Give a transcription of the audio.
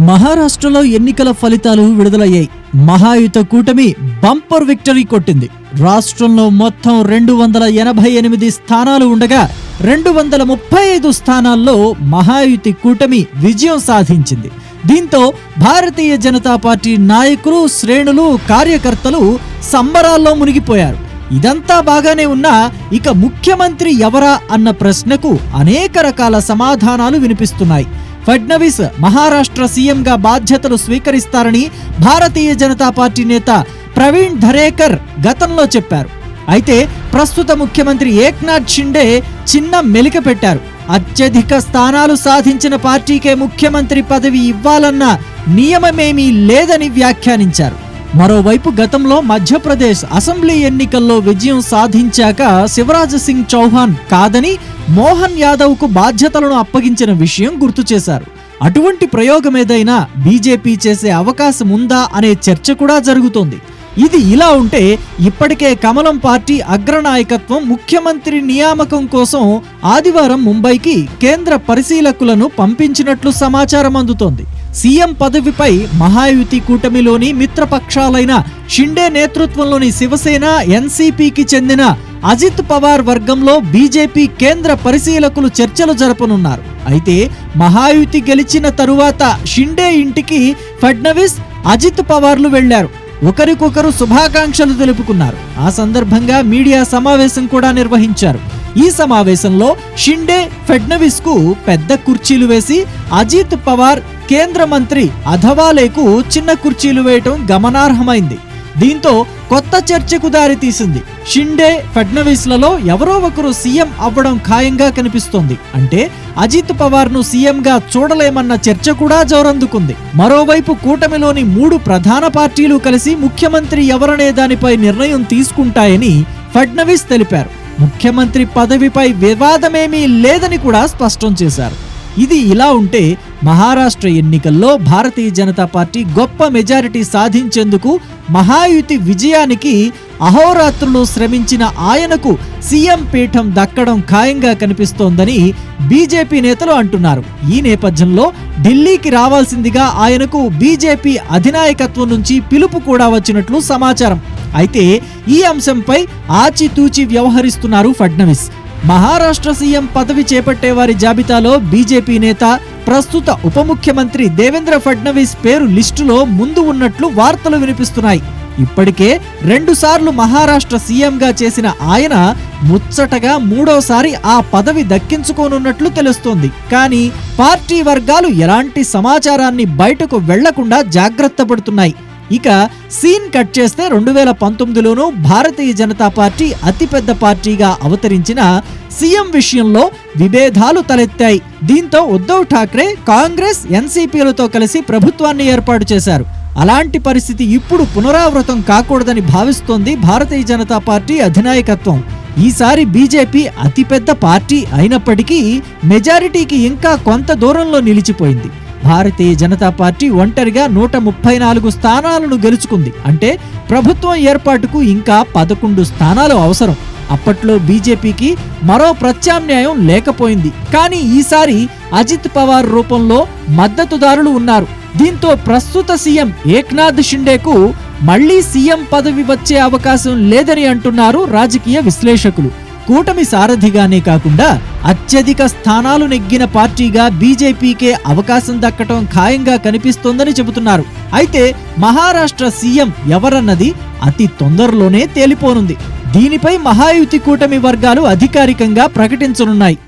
మహారాష్ట్రలో ఎన్నికల ఫలితాలు విడుదలయ్యాయి. మహాయుత కూటమి బంపర్ విక్టరీ కొట్టింది. రాష్ట్రంలో మొత్తం 288 స్థానాలు ఉండగా 235 స్థానాల్లో మహాయుతి కూటమి విజయం సాధించింది. దీంతో భారతీయ జనతా పార్టీ నాయకులు, శ్రేణులు, కార్యకర్తలు సంబరాల్లో మునిగిపోయారు. ఇదంతా బాగానే ఉన్నా ఇక ముఖ్యమంత్రి ఎవరా అన్న ప్రశ్నకు అనేక రకాల సమాధానాలు వినిపిస్తున్నాయి. ఫడ్నవీస్ మహారాష్ట్ర సీఎంగా బాధ్యతలు స్వీకరిస్తారని భారతీయ జనతా పార్టీ నేత ప్రవీణ్ ధరేకర్ గతంలో చెప్పారు. అయితే ప్రస్తుత ముఖ్యమంత్రి ఏక్నాథ్ షిండే చిన్న మెలిక పెట్టారు. అత్యధిక స్థానాలు సాధించిన పార్టీకే ముఖ్యమంత్రి పదవి ఇవ్వాలన్న నియమమేమీ లేదని వ్యాఖ్యానించారు. మరోవైపు గతంలో మధ్యప్రదేశ్ అసెంబ్లీ ఎన్నికల్లో విజయం సాధించాక శివరాజ్ సింగ్ చౌహాన్ కాదని మోహన్ యాదవ్కు బాధ్యతలను అప్పగించిన విషయం గుర్తు చేశారు. అటువంటి ప్రయోగమేదైనా బీజేపీ చేసే అవకాశం ఉందా అనే చర్చ కూడా జరుగుతోంది. ఇది ఇలా ఉంటే ఇప్పటికే కమలం పార్టీ అగ్రనాయకత్వం ముఖ్యమంత్రి నియామకం కోసం ఆదివారం ముంబైకి కేంద్ర పరిశీలకులను పంపించినట్లు సమాచారం అందుతోంది. సీఎం పదవిపై మహాయుతి కూటమిలోని మిత్రపక్షాలైన షిండే నేతృత్వంలోని శివసేన, ఎన్సీపీకి చెందిన అజిత్ పవార్ వర్గంలో బీజేపీ కేంద్ర పరిశీలకులు చర్చలు జరపనున్నారు. అయితే మహాయుతి గెలిచిన తరువాత షిండే ఇంటికి ఫడ్నవీస్, అజిత్ పవార్లు వెళ్లారు. ఒకరికొకరు శుభాకాంక్షలు తెలుపుకున్నారు. ఆ సందర్భంగా మీడియా సమావేశం కూడా నిర్వహించారు. ఈ సమావేశంలో షిండే ఫడ్నవీస్ కు పెద్ద కుర్చీలు వేసి అజిత్ పవార్, కేంద్ర మంత్రి అథవాలేకు చిన్న కుర్చీలు వేయటం గమనార్హమైంది. దీంతో కొత్త చర్చకు దారితీసింది. షిండే, ఫడ్నవీస్లలో ఎవరో ఒకరు సీఎం అవ్వడం ఖాయంగా కనిపిస్తోంది. అంటే అజిత్ పవార్ ను సీఎంగా చూడలేమన్న చర్చ కూడా జోరందుకుంది. మరోవైపు కూటమిలోని 3 ప్రధాన పార్టీలు కలిసి ముఖ్యమంత్రి ఎవరనే దానిపై నిర్ణయం తీసుకుంటాయని ఫడ్నవీస్ తెలిపారు. ముఖ్యమంత్రి పదవిపై వివాదమేమీ లేదని కూడా స్పష్టం చేశారు. ఇది ఇలా ఉంటే మహారాష్ట్ర ఎన్నికల్లో భారతీయ జనతా పార్టీ గొప్ప మెజారిటీ సాధించేందుకు మహాయుతి విజయానికి అహోరాత్రులు శ్రమించిన ఆయనకు సీఎం పీఠం దక్కడం ఖాయంగా కనిపిస్తోందని బీజేపీ నేతలు అంటున్నారు. ఈ నేపథ్యంలో ఢిల్లీకి రావాల్సిందిగా ఆయనకు బీజేపీ అధినాయకత్వం నుంచి పిలుపు కూడా వచ్చినట్లు సమాచారం. అయితే ఈ అంశంపై ఆచితూచి వ్యవహరిస్తున్నారు ఫడ్నవీస్. మహారాష్ట్ర సీఎం పదవి చేపట్టే వారి జాబితాలో బీజేపీ నేత, ప్రస్తుత ఉప ముఖ్యమంత్రి దేవేంద్ర ఫడ్నవీస్ పేరు లిస్టులో ముందు ఉన్నట్లు వార్తలు వినిపిస్తున్నాయి. ఇప్పటికే 2 సార్లు మహారాష్ట్ర సీఎంగా చేసిన ఆయన ముచ్చటగా 3వసారి ఆ పదవి దక్కించుకోనున్నట్లు తెలుస్తోంది. కానీ పార్టీ వర్గాలు ఎలాంటి సమాచారాన్ని బయటకు వెళ్లకుండా జాగ్రత్త పడుతున్నాయి. ఇక సీన్ కట్ చేస్తే 2019లోనూ భారతీయ జనతా పార్టీ అతిపెద్ద పార్టీగా అవతరించిన సీఎం విషయంలో విభేదాలు తలెత్తాయి. దీంతో ఉద్ధవ్ ఠాక్రే కాంగ్రెస్, ఎన్సీపీలతో కలిసి ప్రభుత్వాన్ని ఏర్పాటు చేశారు. అలాంటి పరిస్థితి ఇప్పుడు పునరావృతం కాకూడదని భావిస్తోంది భారతీయ జనతా పార్టీ అధినాయకత్వం. ఈసారి బీజేపీ అతిపెద్ద పార్టీ అయినప్పటికీ మెజారిటీకి ఇంకా కొంత దూరంలో నిలిచిపోయింది. భారతీయ జనతా పార్టీ ఒంటరిగా 134 స్థానాలను గెలుచుకుంది. అంటే ప్రభుత్వం ఏర్పాటుకు ఇంకా 11 స్థానాలు అవసరం. అప్పట్లో బీజేపీకి మరో ప్రత్యామ్నాయం లేకపోయింది. కానీ ఈసారి అజిత్ పవార్ రూపంలో మద్దతుదారులు ఉన్నారు. దీంతో ప్రస్తుత సీఎం ఏక్నాథ్ షిండేకు మళ్లీ సీఎం పదవి వచ్చే అవకాశం లేదని అంటున్నారు రాజకీయ విశ్లేషకులు. కూటమి సారథిగానే కాకుండా అత్యధిక స్థానాలు నెగ్గిన పార్టీగా బీజేపీకే అవకాశం దక్కటం ఖాయంగా కనిపిస్తోందని చెబుతున్నారు. అయితే మహారాష్ట్ర సీఎం ఎవరన్నది అతి తొందరలోనే తేలిపోనుంది. దీనిపై మహాయుతి కూటమి వర్గాలు అధికారికంగా ప్రకటించనున్నాయి.